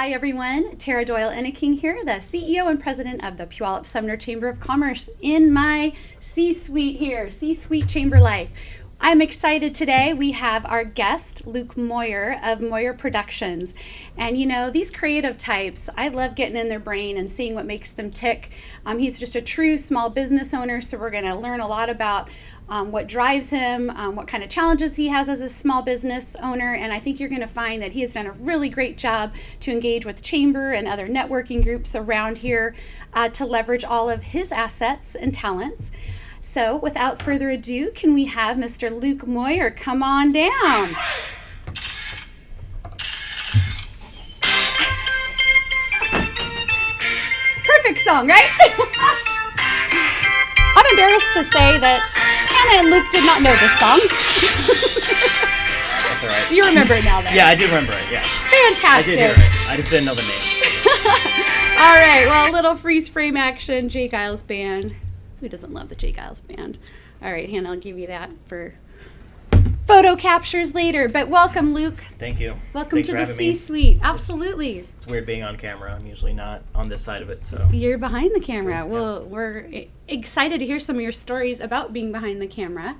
Hi everyone, Tara Doyle-Enneking here, the CEO and President of the Puyallup-Sumner Chamber of Commerce in my C-suite here, C-suite Chamber Life. I'm excited today. We have our guest, Luke Moyer of Moyer Productions. And you know, these creative types, I love getting in their brain and seeing what makes them tick. He's just a true small business owner, so we're going to learn a lot about what drives him, what kind of challenges he has as a small business owner, and I think you're going to find that he has done a really great job to engage with Chamber and other networking groups around here to leverage all of his assets and talents. So without further ado, can we have Mr. Luke Moyer come on down? Perfect song, right? I'm embarrassed to say that Hannah and Luke did not know this song. That's all right. You remember it now, though. Yeah, I do remember it, yeah. Fantastic. I did hear it. I just didn't know the name. All right, well, a little freeze frame action, Jay Giles Band. Who doesn't love the Jay Giles Band? All right, Hannah, I'll give you that for photo captures later. But welcome, Luke. Thank you. Welcome Thanks to for the having me. C-suite. Absolutely. It's weird being on camera. I'm usually not on this side of it, so. You're behind the camera. Weird, Well, we're excited to hear some of your stories about being behind the camera.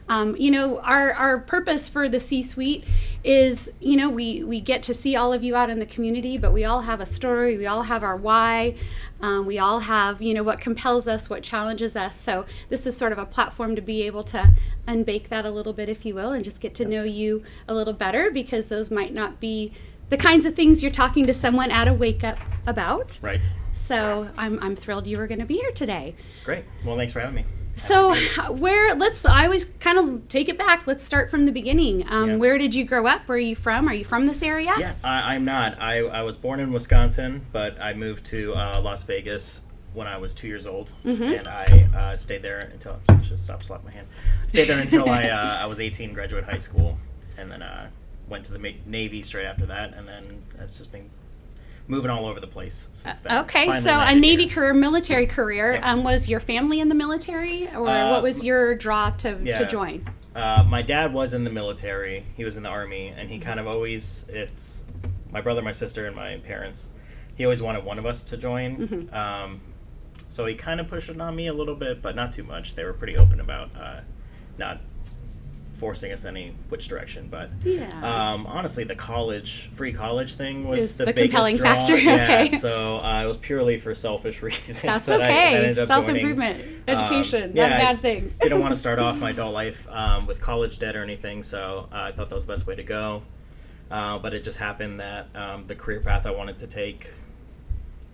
You know, our purpose for the C-suite is, you know, we get to see all of you out in the community, but we all have a story. We all have our why. We all have, you know, what compels us, what challenges us. So this is sort of a platform to be able to unbake that a little bit, if you will, and just get to know you a little better, because those might not be the kinds of things you're talking to someone at a wake up about. Right. So I'm thrilled you were going to be here today. Great. Well, thanks for having me. So I always kind of take it back. Let's start from the beginning. Where did you grow up? Where are you from? Are you from this area? Yeah, I'm not. I was born in Wisconsin, but I moved to Las Vegas when I was 2 years old, and I stayed there until, just stop slapping my hand. Stayed there until I was 18, graduated high school, and then went to the Navy straight after that, and then it's just been moving all over the place since then. Okay, Finally so a landed Navy here. career, military career. Yeah. Was your family in the military, or what was your draw to join? My dad was in the military. He was in the Army, and he kind of always, it's my brother, my sister, and my parents, he always wanted one of us to join. So he kind of pushed it on me a little bit, but not too much. They were pretty open about not forcing us any which direction, but honestly, the free college thing was the biggest compelling draw. factor. Yeah, Okay. So it was purely for selfish reasons. That's that okay. I ended up Self-improvement, education, not a bad thing. Didn't want to start off my adult life with college debt or anything, so I thought that was the best way to go. But it just happened that the career path I wanted to take,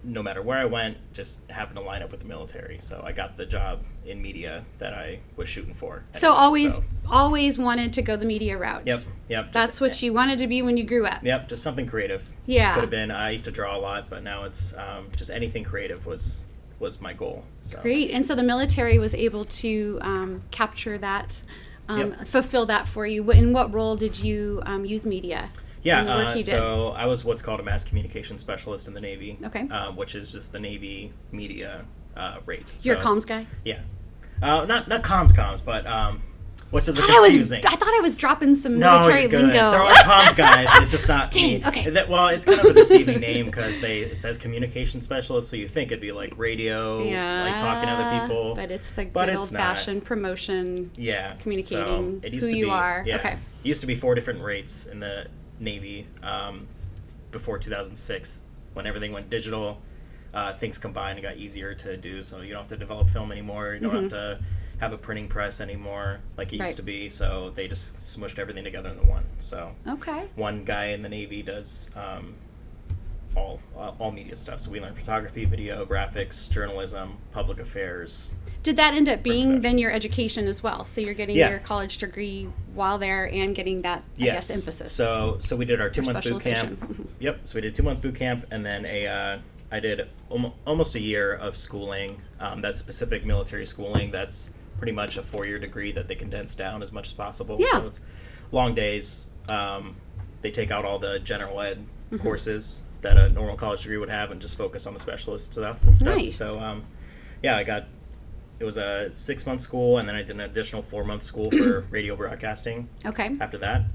no matter where I went, just happened to line up with the military. So I got the job in media that I was shooting for. So always wanted to go the media route. Yep. That's what you wanted to be when you grew up. Yep, just something creative. Yeah. Could have been, I used to draw a lot, but now it's just anything creative was my goal. So. Great. And so the military was able to capture that, fulfill that for you. In what role did you use media? Yeah, so I was what's called a mass communication specialist in the Navy. Okay. Which is just the Navy media rate. You're a comms guy? Yeah. Not comms, but which is confusing. I thought I was dropping some military lingo. There are comms guys. It's just not me. Okay. Well, it's kind of a deceiving name because it says communication specialist, so you think it'd be like radio, like talking to other people. But it's the good old-fashioned promotion. Yeah. Communicating so it used who to you be, are. Yeah, Okay. It used to be 4 different rates in the Navy before 2006 when everything went digital. Things combined and got easier to do, so you don't have to develop film anymore. You don't have to have a printing press anymore like it used to be, so they just smushed everything together into one. So one guy in the Navy does all media stuff. So we learn photography, video, graphics, journalism, public affairs. Did that end up being then your education as well? So you're getting your college degree while there and getting that, I guess, emphasis. So we did our 2-month boot camp. Yep. So we did 2-month boot camp, and then I did almost a year of schooling. That's specific military schooling. That's pretty much a 4-year degree that they condense down as much as possible. Yeah. So it's long days. They take out all the general ed courses that a normal college degree would have and just focus on the specialist stuff. Nice. So it was a 6-month school, and then I did an additional 4-month school for radio broadcasting. Okay. After that.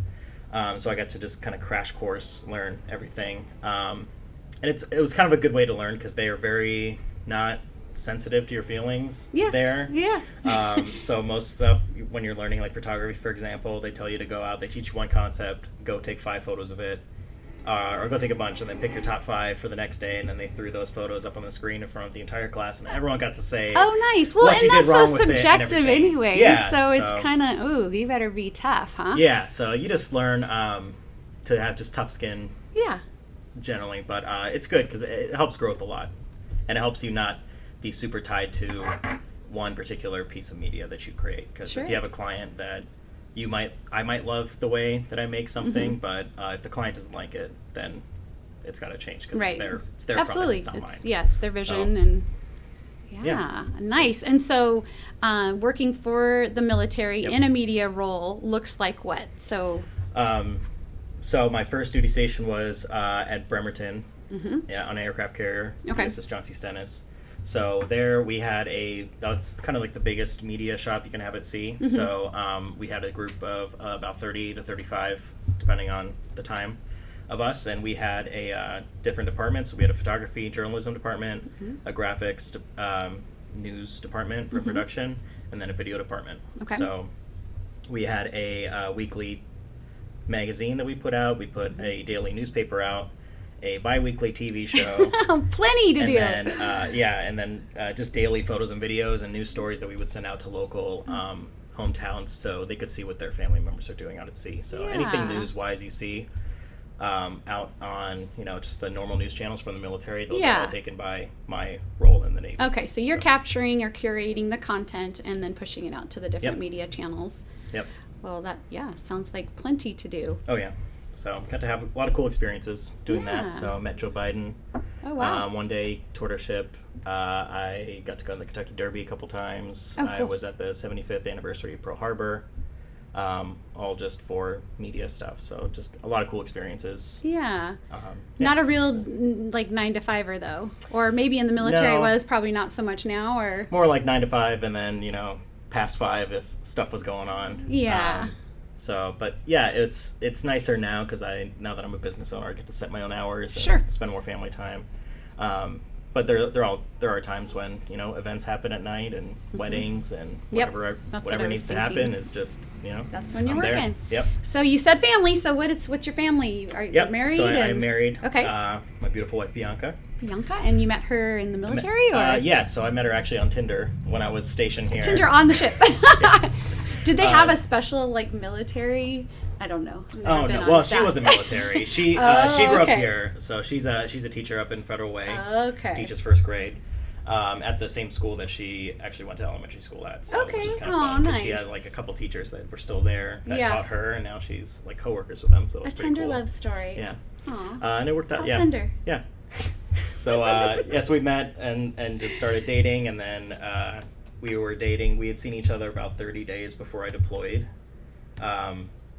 So I got to just kind of crash course, learn everything. it was kind of a good way to learn because they are very not sensitive to your feelings there. Yeah. So most stuff when you're learning like photography, for example, they tell you to go out, they teach you one concept, go take 5 photos of it, or go take a bunch and then pick your top 5 for the next day, and then they threw those photos up on the screen in front of the entire class, and everyone got to say, oh, nice. Well, what and that's so subjective anyway. Yeah, so it's kind of, ooh, you better be tough, huh? Yeah, so you just learn to have just tough skin. Yeah. Generally, but it's good because it helps growth a lot, and it helps you not be super tied to one particular piece of media that you create. Because if you have a client that I might love the way that I make something, but if the client doesn't like it, then it's got to change because it's their absolutely product, it's not mine. Yeah, it's their vision and. Yeah, nice. And so working for the military in a media role looks like what? So my first duty station was at Bremerton on an aircraft carrier, USS John C. Stennis. So there we had that's kind of like the biggest media shop you can have at sea. So we had a group of about 30 to 35, depending on the time, of us, and we had different departments. So we had a photography, journalism department, a graphics, news department for production, and then a video department. So we had a weekly magazine that we put out. We put a daily newspaper out, a bi-weekly TV show. Plenty to do. And then just daily photos and videos and news stories that we would send out to local hometowns so they could see what their family members are doing out at sea. So anything news-wise you see out on, just the normal news channels from the military, those are all taken by my role in the Navy. Okay, so you're capturing or curating the content and then pushing it out to the different media channels. Yep. Well, that, sounds like plenty to do. Oh, yeah. So got to have a lot of cool experiences doing that. So I met Joe Biden. Oh, wow. One day, toured our ship. I got to go to the Kentucky Derby a couple times. Oh, cool. I was at the 75th anniversary of Pearl Harbor, all just for media stuff. So just a lot of cool experiences. Yeah. Not a real, 9-to-5er, though. Or maybe in the military it was, probably not so much now, or... More like 9 to 5, and then, past 5 if stuff was going on. Yeah. But yeah, it's nicer now because now that I'm a business owner, I get to set my own hours and spend more family time. But there are times when events happen at night and weddings and whatever needs to happen is just that's when you're working. There. Yep. So you said family. So what's your family? Are you married? So I'm married. Okay. My beautiful wife Bianca. And you met her in the military, or? Yeah. So I met her actually on Tinder when I was stationed here. Tinder on the ship. Did they have a special military? I don't know. Oh no! Well, she wasn't military. She grew up here, so she's a teacher up in Federal Way. Okay. Teaches first grade at the same school that she actually went to elementary school at. So, which is kind of fun because she had a couple teachers that were still there that taught her, and now she's coworkers with them. So it's pretty cool. A tender love story. Yeah. Aww. And it worked out. How tender. Yeah. So so we met and just started dating, and then we were dating. We had seen each other about 30 days before I deployed.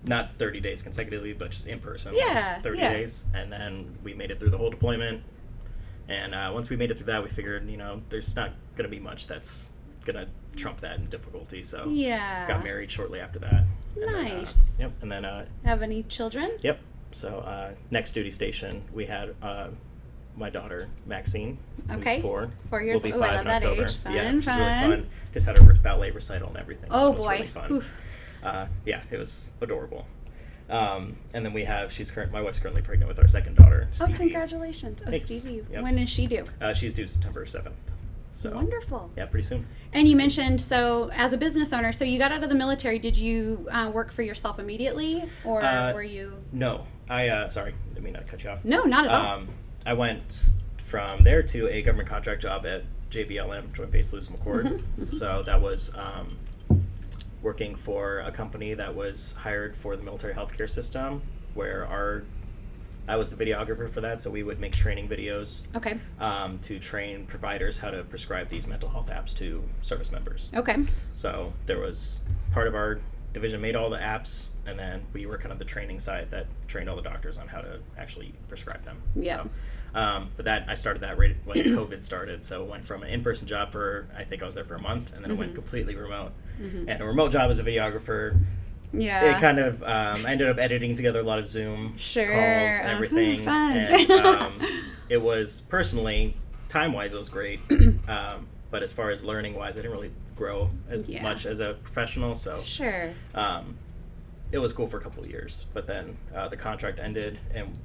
Not 30 days consecutively, but just in person. 30 days. And then we made it through the whole deployment. And once we made it through that, we figured, there's not going to be much that's going to trump that in difficulty. So got married shortly after that. Nice. And then have any children? Yep. So next duty station, we had my daughter, Maxine, who's 4. 4 years old. Will be 5 I love in that October. age. Fun. She's really fun. Just had her ballet recital and everything. Oh, so boy. It was really fun. It was adorable. And then my wife's currently pregnant with our second daughter, Stevie. Oh, congratulations. Thanks. Stevie. Yep. When is she due? She's due September 7th. So wonderful. Yeah, pretty soon. And you mentioned, so as a business owner, so you got out of the military. Did you work for yourself immediately, or were you? No. Sorry, didn't mean to cut you off. No, not at all. I went from there to a government contract job at JBLM, Joint Base Lewis McChord. So that was working for a company that was hired for the military healthcare system, where I was the videographer for that, so we would make training videos to train providers how to prescribe these mental health apps to service members. Okay. So there was part of our division made all the apps, and then we were kind of the training side that trained all the doctors on how to actually prescribe them. Yeah. So, but I started that right when COVID started, so it went from an in-person job I think I was there for a month, and then it went completely remote. And a remote job as a videographer Yeah. it kind of I ended up editing together a lot of Zoom Sure. calls and everything. Fun. And it was personally, time-wise, it was great. But as far as learning-wise, I didn't really grow as much as a professional. So Sure. It was cool for a couple of years. But then the contract ended, and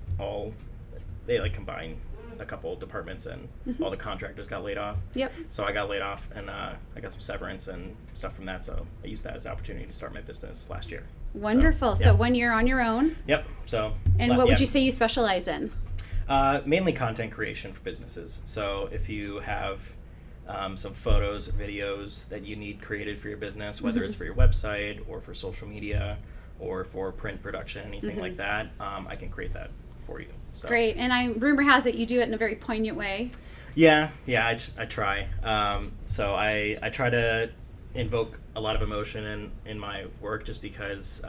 they like combined a couple of departments, and all the contractors got laid off. Yep. So I got laid off, and I got some severance and stuff from that. So I used that as an opportunity to start my business last year. Wonderful. So 1 year on your own. Yep. So. And what would you say you specialize in? Mainly content creation for businesses. So if you have some photos or videos that you need created for your business, whether it's for your website or for social media or for print production, anything like that, I can create that for you. So. Great. And rumor has it you do it in a very poignant way. Yeah, I try. So I try to invoke a lot of emotion in my work, just because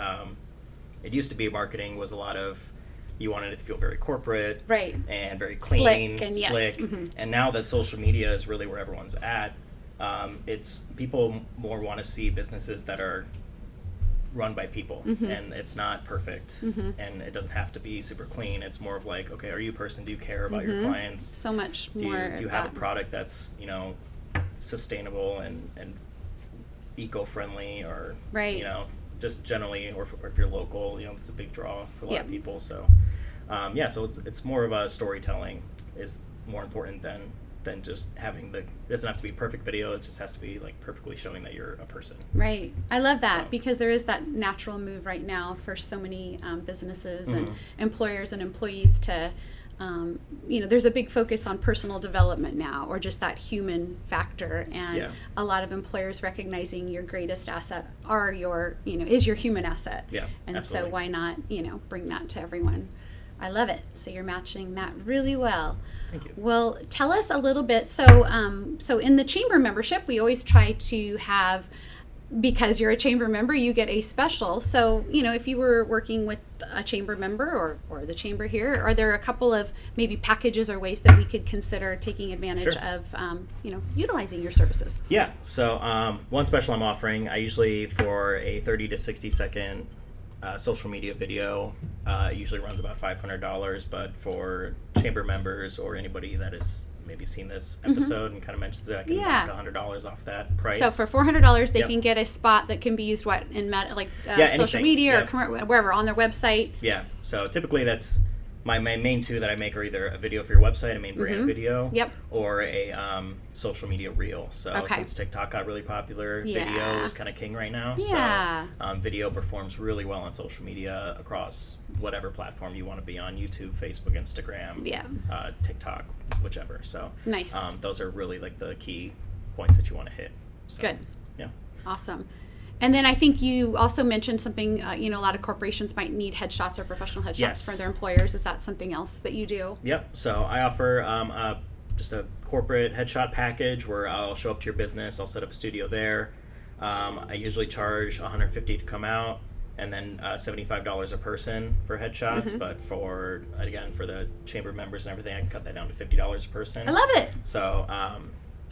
it used to be marketing was a lot of, you wanted it to feel very corporate, right, and very clean, slick. And now that social media is really where everyone's at, it's people more want to see businesses that are run by people, and it's not perfect, and it doesn't have to be super clean. It's more of like, okay, are you a person? Do you care about your clients? So much more. Do you have a product that's sustainable and eco-friendly, or right, just generally, or if you're local, it's a big draw for a lot of people. So so it's more of a storytelling is more important than just having it doesn't have to be a perfect video. It just has to be like perfectly showing that you're a person. Right. I love that, because there is that natural move right now for so many businesses and employers and employees to there's a big focus on personal development now, or just that human factor, and a lot of employers recognizing your greatest asset is your human asset. Yeah, and absolutely. So why not bring that to everyone. I love it. So you're matching that really well. Thank you. Well, tell us a little bit. So in the chamber membership, we always try to have, because you're a chamber member, you get a special. So, if you were working with a chamber member or the chamber here, are there a couple of maybe packages or ways that we could consider taking advantage of, utilizing your services? Yeah. So one special I'm offering, I usually, for a 30 to 60 second social media video, usually runs about $500, but for chamber members or anybody that has maybe seen this episode and kind of mentions it, I can knock $100 off that price. So for $400, they can get a spot that can be used in social media or wherever on their website. Yeah. So typically that's my main two that I make are either a video for your website, a main brand video, or a social media reel. So since TikTok got really popular, video is kind of king right now. Yeah. So video performs really well on social media across whatever platform you want to be on: YouTube, Facebook, Instagram, TikTok, whichever. So nice. Those are really like the key points that you want to hit. So, good. Yeah. Awesome. And then I think you also mentioned something, a lot of corporations might need headshots or professional headshots for their employers. Is that something else that you do? Yep. So I offer just a corporate headshot package where I'll show up to your business. I'll set up a studio there. I usually charge $150 to come out, and then $75 a person for headshots. But for the chamber members and everything, I can cut that down to $50 a person. I love it. So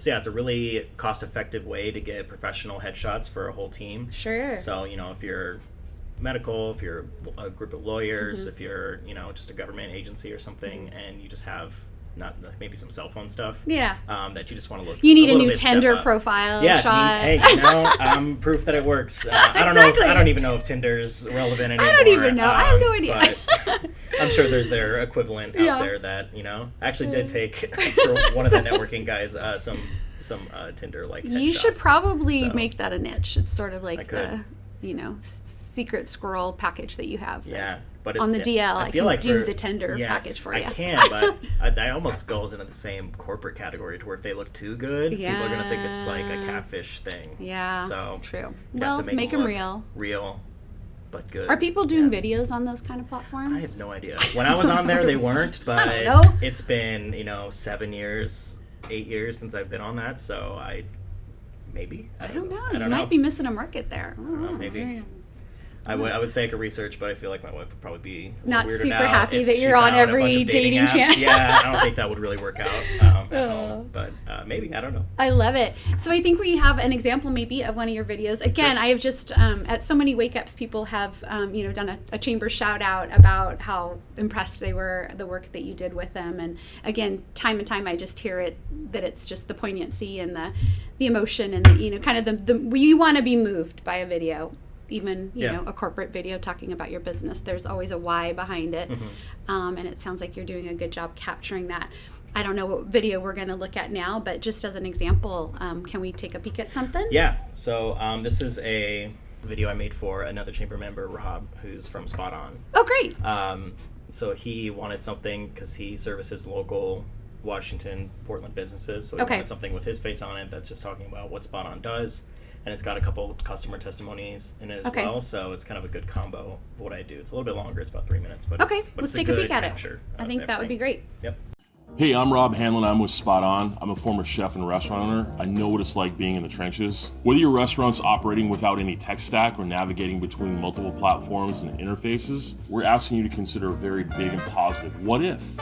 it's a really cost-effective way to get professional headshots for a whole team. Sure. So, if you're medical, if you're a group of lawyers, if you're, just a government agency or something, and you just have maybe some cell phone stuff that you just want to look. You need a new Tinder profile shot. Hey, proof that it works. I don't even know if Tinder's relevant anymore. I don't even know. I have no idea. But I'm sure there's their equivalent out there that I actually did take for one of the networking guys some Tinder like. You should probably make that a niche. It's sort of like the secret squirrel package that you have. Yeah. But it's, on the DL, I can like do the Tinder package for you. I can, but I almost goes into the same corporate category to where if they look too good, people are going to think it's like a catfish thing. Yeah, so true. Well, make them real. Real, but good. Are people doing videos on those kind of platforms? I have no idea. When I was on there, they weren't, but it's been, 7 years, 8 years since I've been on that, so I don't know. You might be missing a market there. I don't know, maybe. I would say I could research, but I feel like my wife would probably be a not little weirded super out happy if that she you're on found a bunch every of dating apps. channel. Yeah, I don't think that would really work out at home, but maybe, I don't know. I love it. So I think we have an example maybe of one of your videos. Again, Sure. I have just, at so many wake ups, people have, done a chamber shout out about how impressed they were the work that you did with them. And again, time and time I just hear it, that it's just the poignancy and the emotion and kind of you want to be moved by a video. Even a corporate video talking about your business, there's always a why behind it. And it sounds like you're doing a good job capturing that. I don't know what video we're going to look at now, but just as an example, can we take a peek at something? Yeah, so this is a video I made for another chamber member, Rob, who's from SpotOn. Oh, great. So he wanted something because he services local Washington, Portland businesses, so he wanted something with his face on it that's just talking about what SpotOn does. And it's got a couple customer testimonies in it as well, so it's kind of a good combo of what I do. It's a little bit longer, it's about 3 minutes, but let's take a peek at it. I think that would be great. Yep. Hey, I'm Rob Hanlon. I'm with SpotOn. I'm a former chef and restaurant owner. I know what it's like being in the trenches. Whether your restaurant's operating without any tech stack or navigating between multiple platforms and interfaces, we're asking you to consider a very big and positive what if.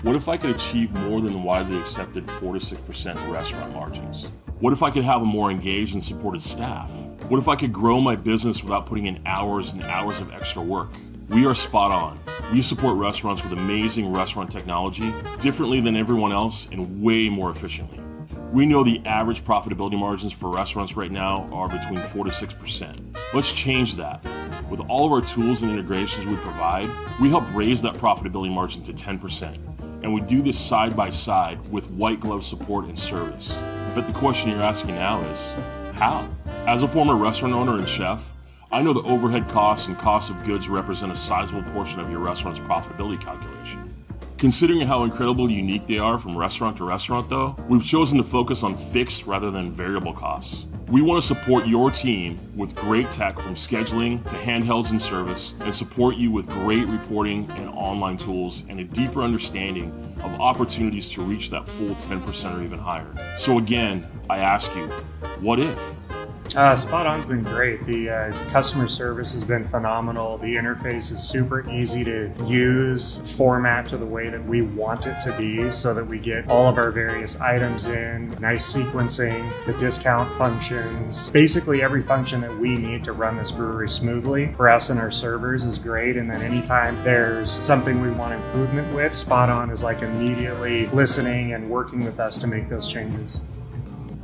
What if I could achieve more than the widely accepted 4 to 6% restaurant margins? What if I could have a more engaged and supported staff? What if I could grow my business without putting in hours and hours of extra work? We are SpotOn. We support restaurants with amazing restaurant technology, differently than everyone else and way more efficiently. We know the average profitability margins for restaurants right now are between 4 to 6%. Let's change that. With all of our tools and integrations we provide, we help raise that profitability margin to 10%. And we do this side by side with white glove support and service. But the question you're asking now is, how? As a former restaurant owner and chef, I know the overhead costs and costs of goods represent a sizable portion of your restaurant's profitability calculation. Considering how incredibly unique they are from restaurant to restaurant though, we've chosen to focus on fixed rather than variable costs. We want to support your team with great tech from scheduling to handhelds and service, and support you with great reporting and online tools and a deeper understanding of opportunities to reach that full 10% or even higher. So again, I ask you, what if? SpotOn's been great. The customer service has been phenomenal. The interface is super easy to use, format to the way that we want it to be so that we get all of our various items in, nice sequencing, the discount functions. Basically every function that we need to run this brewery smoothly for us and our servers is great. And then anytime there's something we want improvement with, SpotOn is like immediately listening and working with us to make those changes.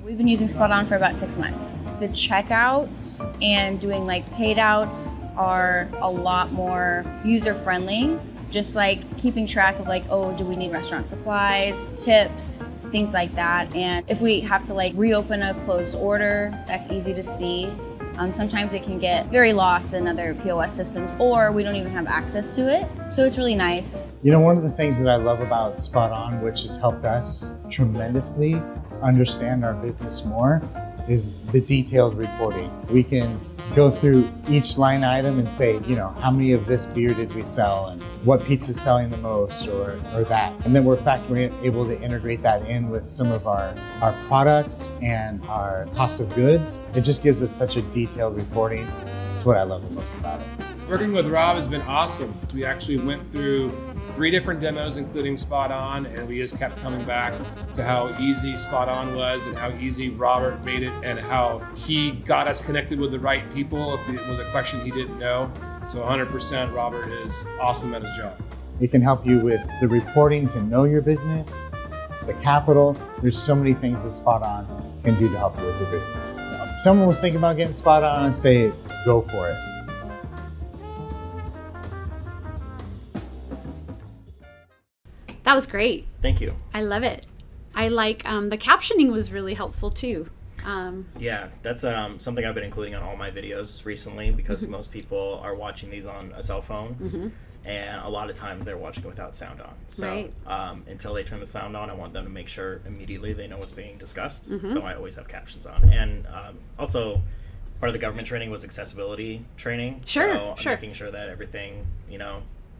We've been using SpotOn for about 6 months. The checkouts and doing like paid outs are a lot more user-friendly. Just like keeping track of like, oh, do we need restaurant supplies, tips, things like that. And if we have to like reopen a closed order, that's easy to see. Sometimes it can get very lost in other POS systems, or we don't even have access to it. So it's really nice. One of the things that I love about SpotOn, which has helped us tremendously understand our business more, is the detailed reporting. We can go through each line item and say, how many of this beer did we sell and what pizza's selling the most or that. And then we're able to integrate that in with some of our products and our cost of goods. It just gives us such a detailed reporting. It's what I love the most about it. Working with Rob has been awesome. We actually went through 3 different demos, including SpotOn, and we just kept coming back to how easy SpotOn was and how easy Robert made it and how he got us connected with the right people if it was a question he didn't know. So 100% Robert is awesome at his job. It can help you with the reporting to know your business, the capital. There's so many things that SpotOn can do to help you with your business. If someone was thinking about getting SpotOn, I'd say go for it. That was great. Thank you. I love it. I like the captioning was really helpful too. Yeah, that's something I've been including on all my videos recently because most people are watching these on a cell phone, and a lot of times they're watching without sound on. So until they turn the sound on, I want them to make sure immediately they know what's being discussed. So I always have captions on. And also, part of the government training was accessibility training. So I'm making sure that everything,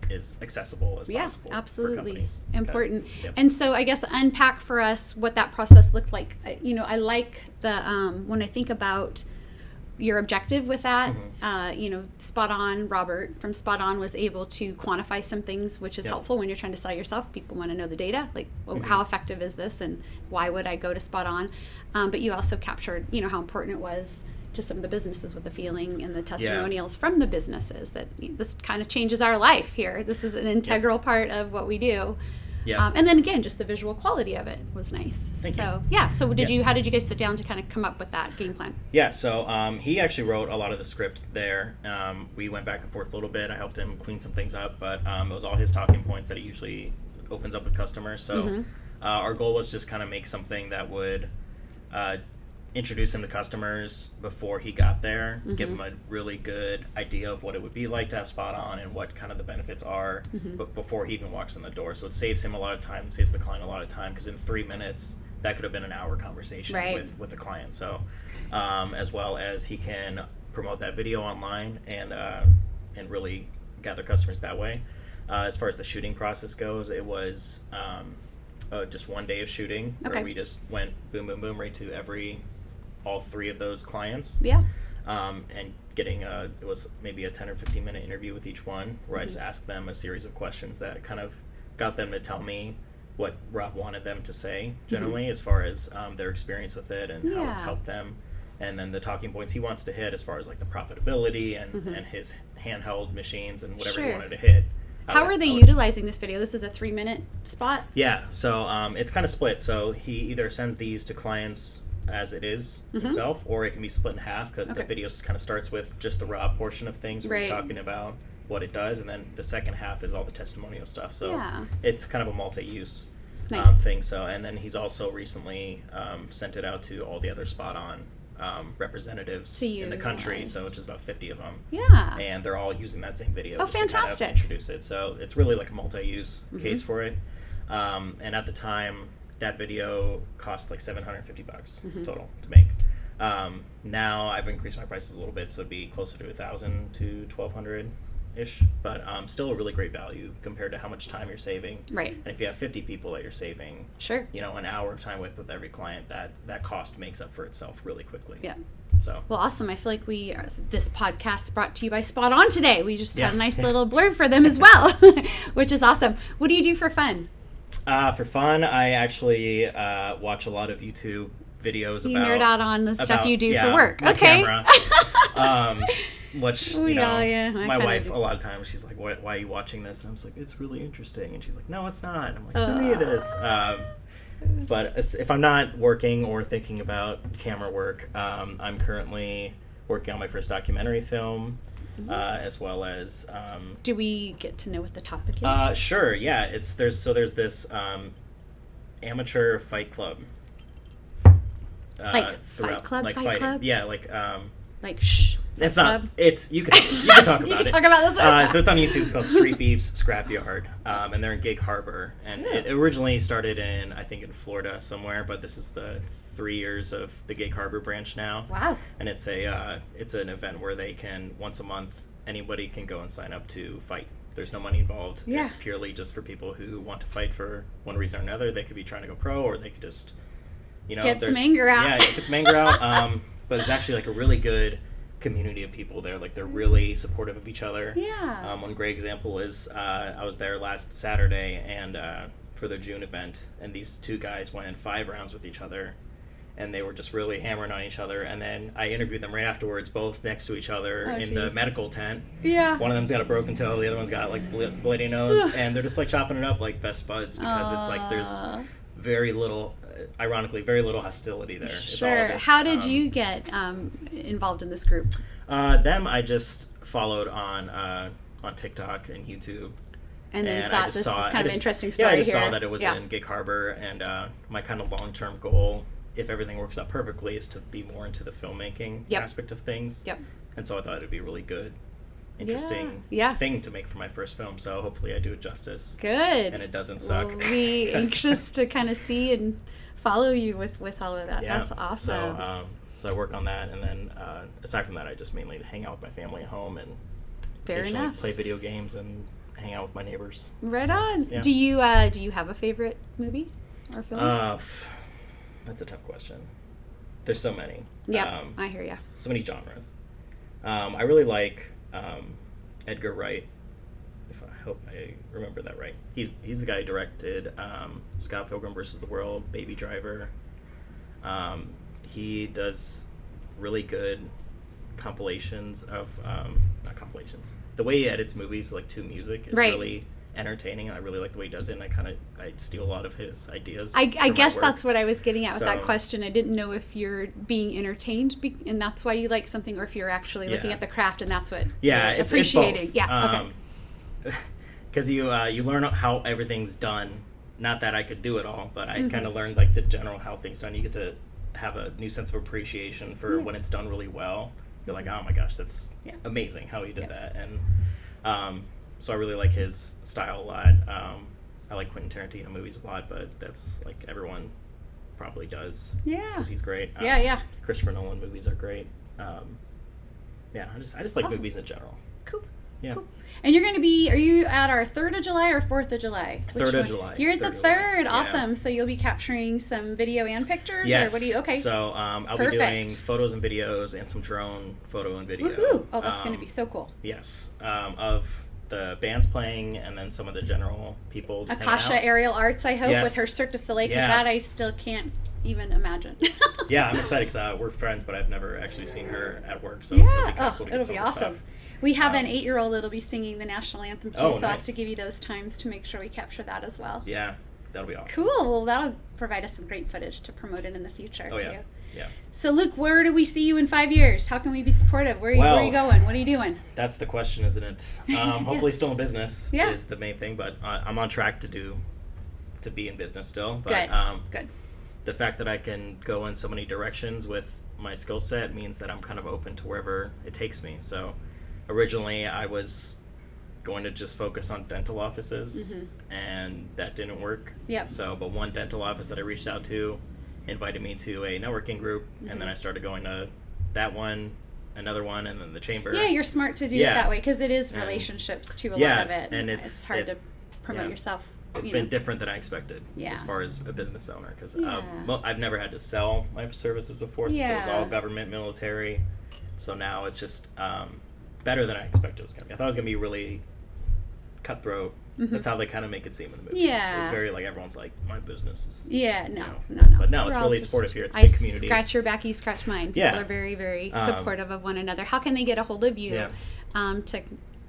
is accessible as possible. Yeah, absolutely. For companies. Important. And so I guess unpack for us what that process looked like. I like the when I think about your objective with that. Mm-hmm. You know, SpotOn, Robert from SpotOn was able to quantify some things, which is Yep. helpful when you're trying to sell yourself. People want to know the data, like, well, Mm-hmm. how effective is this and why would I go to SpotOn? But you also captured, you know, how important it was to some of the businesses with the feeling and the testimonials from the businesses that this kind of changes our life here. This is an integral part of what we do. Yeah. And then again, just the visual quality of it was nice. Thank so you. yeah. So Yeah. how did you guys sit down to kind of come up with that game plan? Yeah, so he actually wrote a lot of the script there. We went back and forth a little bit. I helped him clean some things up, but it was all his talking points that he usually opens up with customers. So our goal was just kind of make something that would introduce him to customers before he got there, give him a really good idea of what it would be like to have SpotOn and what kind of the benefits are but before he even walks in the door. So it saves him a lot of time, saves the client a lot of time, because in 3 minutes, that could have been an hour conversation Right. with the client. So as well as he can promote that video online and really gather customers that way. As far as the shooting process goes, it was just 1 day of shooting Okay. where we just went boom, boom, boom right to all 3 of those clients. Yeah. And getting it was maybe a 10 or 15 minute interview with each one where I just asked them a series of questions that kind of got them to tell me what Rob wanted them to say generally as far as their experience with it and how it's Yeah. helped them. And then the talking points he wants to hit as far as like the profitability and his handheld machines and whatever he Sure. wanted to hit. How are they utilizing this video? This is a 3-minute spot. Yeah, so it's kind of split. So he either sends these to clients as it is itself, or it can be split in half because the Okay. video kind of starts with just the raw portion of things where he's Right. talking about what it does, and then the second half is all the testimonial stuff. So Yeah. it's kind of a multi-use Nice. thing. So, and then he's also recently sent it out to all the other SpotOn representatives To in the country, utilize. so which is about 50 of them. Yeah. And they're all using that same video Oh, just to kind of fantastic. introduce it. So it's really like a multi-use case for it. And at the time, that video cost like $750 total to make. Now I've increased my prices a little bit, so it'd be closer to $1,000 to $1,200-ish, but still a really great value compared to how much time you're saving. Right. And if you have 50 people that you're saving, Sure. you know, an hour of time with every client, that cost makes up for itself really quickly. Yeah. So. Well, awesome. I feel like this podcast brought to you by SpotOn today. We just had a Yeah. nice little blurb for them as well, which is awesome. What do you do for fun? For fun, I actually watch a lot of YouTube videos You about... nerd out on the stuff you do yeah, for work. my Okay. camera. Which, you know, yeah, I my kinda wife, do. a lot of times, she's like, why are you watching this? And I was like, it's really interesting. And she's like, no, it's not. And I'm like, to me it is. But if I'm not working or thinking about camera work, I'm currently working on my first documentary film, as well as... Do we get to know what the topic is? Sure, yeah. There's this amateur fight club. Like Fight Club? like Fight fighting. Club? Yeah, like Like, shh. it's Fight not. Club? It's you can talk about You can it. talk about this one? So it's on YouTube. It's called Street Beef's Scrapyard, and they're in Gig Harbor. And it originally started in in Florida somewhere, but this is the 3 years of the Gig Harbor branch now. Wow. And it's an event where they can once a month anybody can go and sign up to fight. There's no money involved. Yeah. It's purely just for people who want to fight for one reason or another. They could be trying to go pro, or they could just, you know, Get some there's- anger out. Yeah, get some anger out. But it's actually like a really good community of people there. Like they're really supportive of each other. Yeah. One great example is I was there last Saturday and for their June event, and these 2 guys went in 5 rounds with each other. And they were just really hammering on each other. And then I interviewed them right afterwards, both next to each other Oh, in the geez. medical tent. Yeah. One of them's got a broken toe, the other one's got like bloody nose, and they're just like chopping it up like best buds because it's like there's very little, ironically, very little hostility there. It's all Sure. this, How did you get involved in this group? Them I just followed on TikTok and YouTube. And then I thought just this saw was I kind of just- interesting story Yeah, I just here. saw that it was Yeah. in Gig Harbor, and my kind of long-term goal, if everything works out perfectly, is to be more into the filmmaking Yep. aspect of things. Yep. And so I thought it'd be a really good, interesting Yeah. thing to make for my first film. So hopefully I do it justice. Good. And it doesn't suck. We'll be 'Cause- anxious to kind of see and follow you with all of that. Yeah. That's awesome. So I work on that, and then aside from that, I just mainly hang out with my family at home and Fair occasionally enough. play video games and hang out with my neighbors. Right So, on. yeah. Do you have a favorite movie or film? That's a tough question. There's so many. Yeah, I hear you. So many genres. I really like Edgar Wright. I hope I remember that right. He's the guy who directed Scott Pilgrim vs. the World, Baby Driver. He does really good compilations of not compilations. The way he edits movies like to music is really entertaining, and I really like the way he does it. And I steal a lot of his ideas. I guess that's what I was getting at with that question. I didn't know if you're being entertained and that's why you like something, or if you're actually looking at the craft and that's what you're appreciating. It's both. Because you learn how everything's done. Not that I could do it all, but I kind of learned like the general how things done. You get to have a new sense of appreciation for when it's done really well. You're like, oh my gosh, that's amazing how he did that. And so I really like his style a lot. I like Quentin Tarantino movies a lot, but that's like everyone probably does. Yeah, because he's great. Christopher Nolan movies are great. I just like movies in general. Cool. Yeah. Cool. And you're going to be, are you at our 3rd of July or 4th of July? 3rd of July. You're at the 3rd. Awesome. Yeah. So you'll be capturing some video and pictures? Yes. Or what do you, okay. So I'll be doing photos and videos and some drone photo and video. Woohoo. Oh, that's going to be so cool. Yes. Of the bands playing and then some of the general people just Akasha Aerial Arts, I hope, with her Cirque du Soleil, because that I still can't even imagine. Yeah, I'm excited because we're friends, but I've never actually seen her at work. So it'll be awesome. Stuff. We have an 8-year-old that'll be singing the national anthem too, so nice. I'll have to give you those times to make sure we capture that as well. Yeah, that'll be awesome. Cool. Well, that'll provide us some great footage to promote it in the future too. Yeah. So Luke, where do we see you in 5 years? How can we be supportive? Where are you going? What are you doing? That's the question, isn't it? Hopefully still in business is the main thing, but I'm on track to be in business still. But, Good. The fact that I can go in so many directions with my skill set means that I'm kind of open to wherever it takes me. So originally I was going to just focus on dental offices, and that didn't work. Yep. So, but one dental office that I reached out to invited me to a networking group, and then I started going to that one, another one, and then the chamber. Yeah, you're smart to do it that way, because it is relationships too, a lot of it. And it's hard to promote yourself. It's been different than I expected as far as a business owner, because I've never had to sell my services before, since it was all government, military. So now it's just better than I expected it was going to be. I thought it was going to be really cutthroat. That's how they kind of make it seem in the movies. Yeah. It's very like, everyone's like, my business is... No. But no, it's really supportive here. It's a big community. I scratch your back, you scratch mine. People are very, very supportive of one another. How can they get a hold of you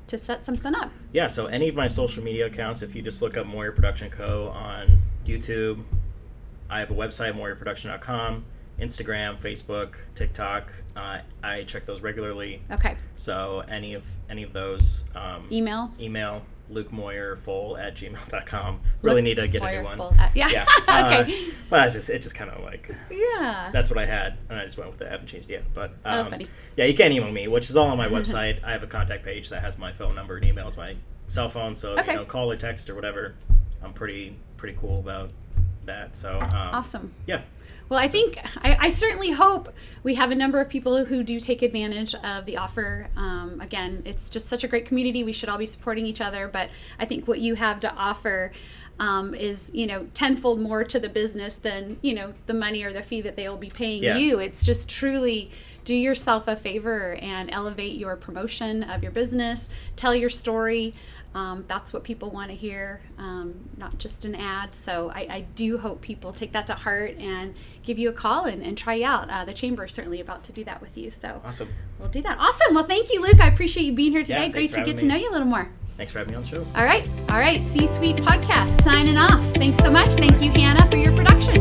to set something up? Yeah, so any of my social media accounts, if you just look up Moyer Production Co. on YouTube, I have a website, MoyerProduction.com, Instagram, Facebook, TikTok. I check those regularly. Okay. So any of those. Email, LukeMoyerFull@gmail.com. Really need to get a new one. Okay. But it just kind of like, that's what I had, and I just went with it. I haven't changed it yet. But funny. Yeah, you can email me, which is all on my website. I have a contact page that has my phone number and email. It's my cell phone, so call or text or whatever. I'm pretty cool about that. So awesome. Yeah. Well, I think, I certainly hope we have a number of people who do take advantage of the offer. Again, it's just such a great community. We should all be supporting each other. But I think what you have to offer is, tenfold more to the business than, the money or the fee that they will be paying you. It's just truly do yourself a favor and elevate your promotion of your business. Tell your story. That's what people want to hear, not just an ad. So I do hope people take that to heart and give you a call and try you out. The Chamber is certainly about to do that with you. So awesome. We'll do that. Awesome. Well, thank you, Luke. I appreciate you being here today. Great to get to know you a little more. Thanks for having me on the show. All right. C-Suite Podcast signing off. Thanks so much. Thank you, Hannah, for your production.